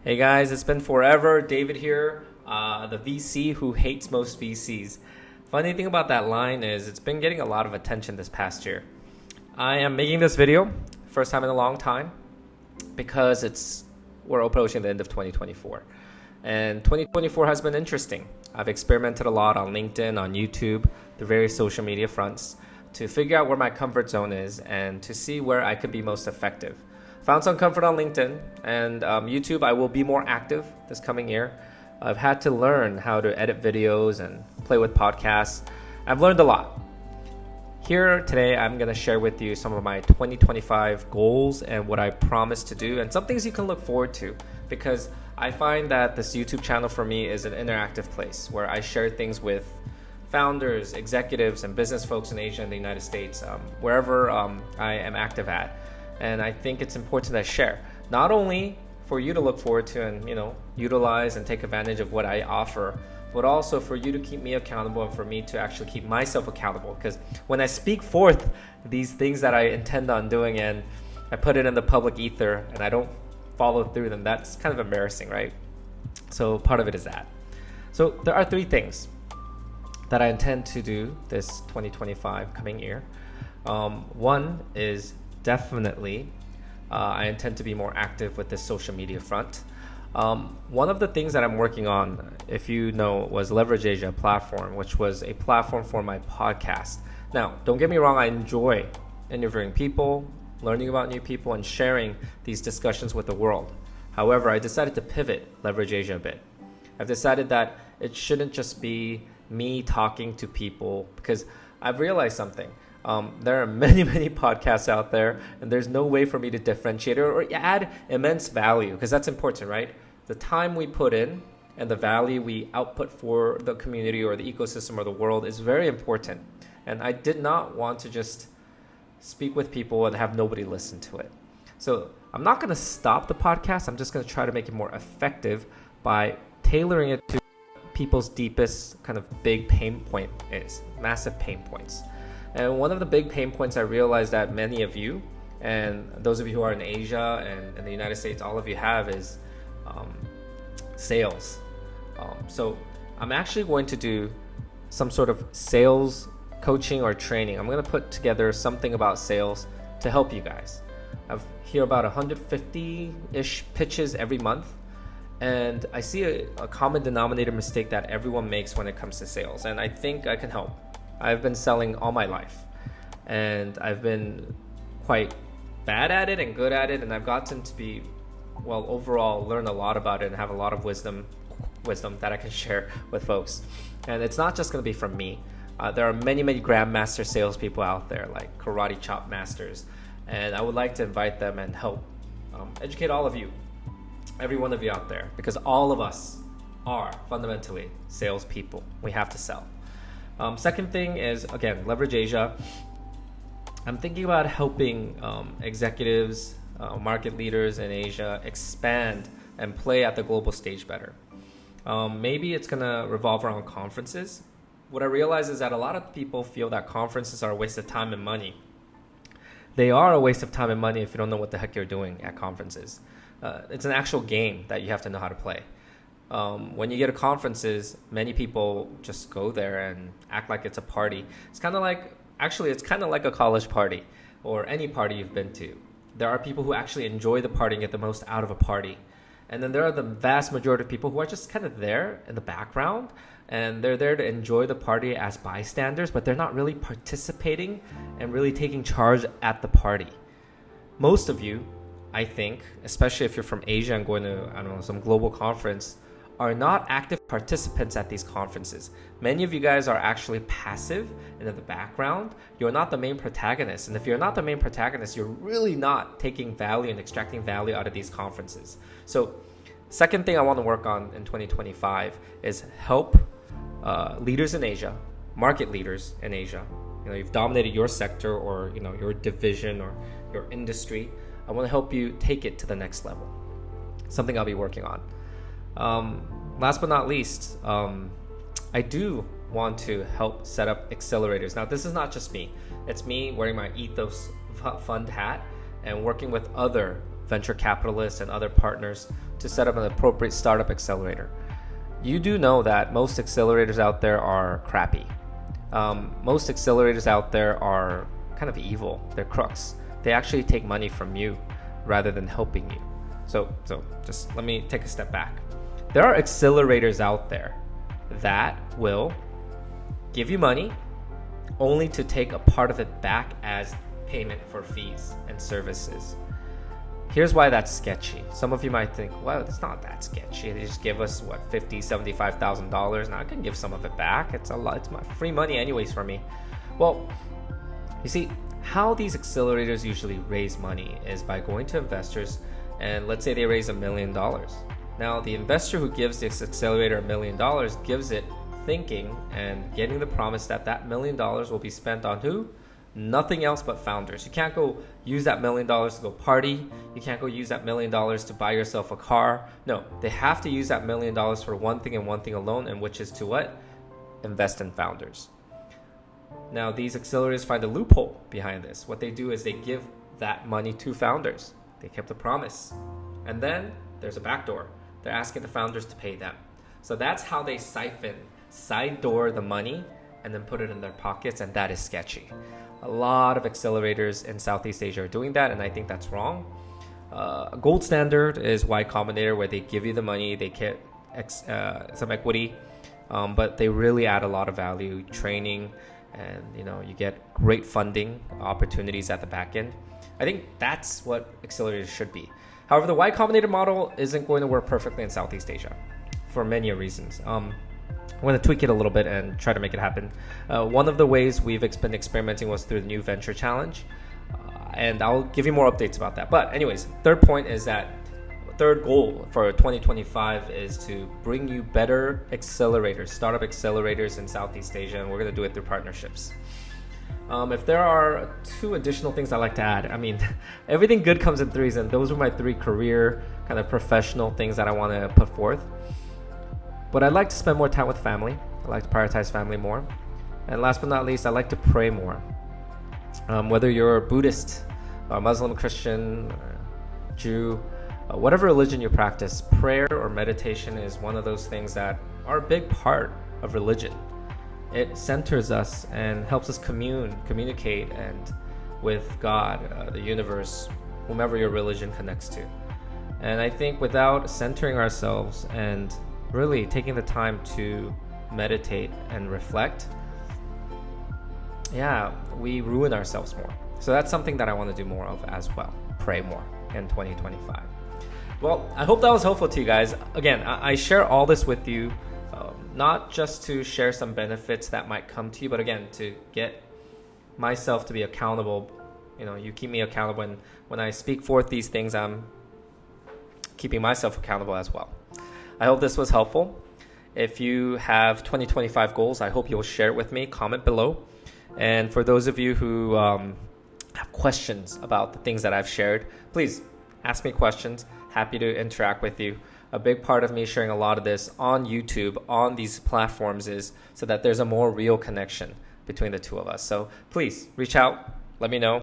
Hey guys, it's been forever. David here, the VC who hates most VCs. Funny thing about that line is it's been getting a lot of attention this past year. I am making this video, first time in a long time, because we're approaching the end of 2024. And 2024 has been interesting. I've experimented a lot on LinkedIn, on YouTube, the various social media fronts, to figure out where my comfort zone is and to see where I could be most effective. Found some comfort on LinkedIn and YouTube. I will be more active this coming year. I've had to learn how to edit videos and play with podcasts. I've learned a lot. Here today, I'm going to share with you some of my 2025 goals and what I promise to do and some things you can look forward to, because I find that this YouTube channel for me is an interactive place where I share things with founders, executives, and business folks in Asia and the United States, wherever I am active at. And I think it's important that I share, not only for you to look forward to and utilize and take advantage of what I offer, but also for you to keep me accountable and for me to actually keep myself accountable. Because when I speak forth these things that I intend on doing and I put it in the public ether and I don't follow through, then that's kind of embarrassing, right? So part of it is that. So there are three things that I intend to do this 2025 coming year. One is definitely I intend to be more active with this social media front. One of the things that I'm working on, if you know, was Leverage Asia platform, which was a platform for my podcast. Now, don't get me wrong, I enjoy interviewing people, learning about new people, and sharing these discussions with the world. However, I decided to pivot Leverage Asia a bit. I've decided that it shouldn't just be me talking to people, because I've realized something. There are many podcasts out there, and there's no way for me to differentiate or add immense value, because that's important, right? The time we put in and the value we output for the community or the ecosystem or the world is very important. And I did not want to just speak with people and have nobody listen to it. So I'm not going to stop the podcast. I'm just going to try to make it more effective by tailoring it to people's deepest kind of big pain point is, massive pain points. And one of the big pain points I realized that many of you, and those of you who are in Asia and in the United States, all of you have is sales. So I'm actually going to do some sort of sales coaching or training. I'm going to put together something about sales to help you guys. I hear about 150-ish pitches every month. And I see a common denominator mistake that everyone makes when it comes to sales. And I think I can help. I've been selling all my life. And I've been quite bad at it and good at it. And I've gotten to be, overall learn a lot about it and have a lot of wisdom that I can share with folks. And it's not just going to be from me. There are many grandmaster salespeople out there, like karate chop masters. And I would like to invite them and help educate all of you. Every one of you out there, because all of us are fundamentally salespeople. We have to sell. Second thing is, again, Leverage Asia. I'm thinking about helping executives, market leaders in Asia expand and play at the global stage better. Maybe it's going to revolve around conferences. What I realize is that a lot of people feel that conferences are a waste of time and money. They are a waste of time and money if you don't know what the heck you're doing at conferences. It's an actual game that you have to know how to play. When you get to conferences, many people just go there and act like it's a party. It's kind of like a college party or any party you've been to. There are people who actually enjoy the party and get the most out of a party. And then there are the vast majority of people who are just kind of there in the background, and they're there to enjoy the party as bystanders, but they're not really participating and really taking charge at the party. Most of you, I think, especially if you're from Asia and going to, some global conference, are not active participants at these conferences. Many of you guys are actually passive and in the background. You're not the main protagonist. And if you're not the main protagonist, you're really not taking value and extracting value out of these conferences. So second thing I want to work on in 2025 is help leaders in Asia, market leaders in Asia. You've dominated your sector or your division or your industry. I want to help you take it to the next level. Something I'll be working on. Last but not least, I do want to help set up accelerators. Now, this is not just me. It's me wearing my Ethos Fund hat and working with other venture capitalists and other partners to set up an appropriate startup accelerator. You do know that most accelerators out there are crappy. Most accelerators out there are kind of evil. They're crooks. They actually take money from you rather than helping you. So just let me take a step back. There are accelerators out there that will give you money only to take a part of it back as payment for fees and services. Here's why that's sketchy. Some of you might think, well, it's not that sketchy. They just give us what, $50,000, $75,000. Now I can give some of it back. It's a lot. It's my free money anyways for me. Well, you see, how these accelerators usually raise money is by going to investors, and let's say they raise $1 million. Now the investor who gives this accelerator $1 million gives it thinking and getting the promise that that $1 million will be spent on who? Nothing else but founders. You can't go use that $1 million to go party. You can't go use that $1 million to buy yourself a car. No, they have to use that $1 million for one thing and one thing alone, and which is to what? Invest in founders. Now, these accelerators find a loophole behind this. What they do is they give that money to founders. They kept the promise. And then there's a backdoor. They're asking the founders to pay them. So that's how they side door the money and then put it in their pockets, and that is sketchy. A lot of accelerators in Southeast Asia are doing that, and I think that's wrong. A gold standard is Y Combinator, where they give you the money, they get some equity, but they really add a lot of value, training, and you get great funding opportunities at the back end. I think that's what accelerators should be. However, the Y Combinator model isn't going to work perfectly in Southeast Asia for many reasons. I'm going to tweak it a little bit and try to make it happen. One of the ways we've been experimenting was through the new venture challenge, and I'll give you more updates about that. But anyways, third point is that third goal for 2025 is to bring you better accelerators, startup accelerators in Southeast Asia, and we're going to do it through partnerships. If there are two additional things I'd like to add, I mean, everything good comes in threes, and those are my three career kind of professional things that I want to put forth. But I'd like to spend more time with family. I like to prioritize family more. And last but not least, I like to pray more. Whether you're Buddhist, Muslim, Christian, Jew, whatever religion you practice, prayer or meditation is one of those things that are a big part of religion. It centers us and helps us communicate and with God, the universe, whomever your religion connects to. And I think without centering ourselves and really taking the time to meditate and reflect, we ruin ourselves more. So that's something that I want to do more of as well. Pray more in 2025. Well, I hope that was helpful to you guys. Again, I share all this with you, not just to share some benefits that might come to you, but again, to get myself to be accountable. You keep me accountable, and when I speak forth these things, I'm keeping myself accountable as well. I hope this was helpful. If you have 2025 goals, I hope you'll share it with me. Comment below. And for those of you who have questions about the things that I've shared, please ask me questions. Happy to interact with you. A big part of me sharing a lot of this on YouTube, on these platforms, is so that there's a more real connection between the two of us. So please reach out, let me know.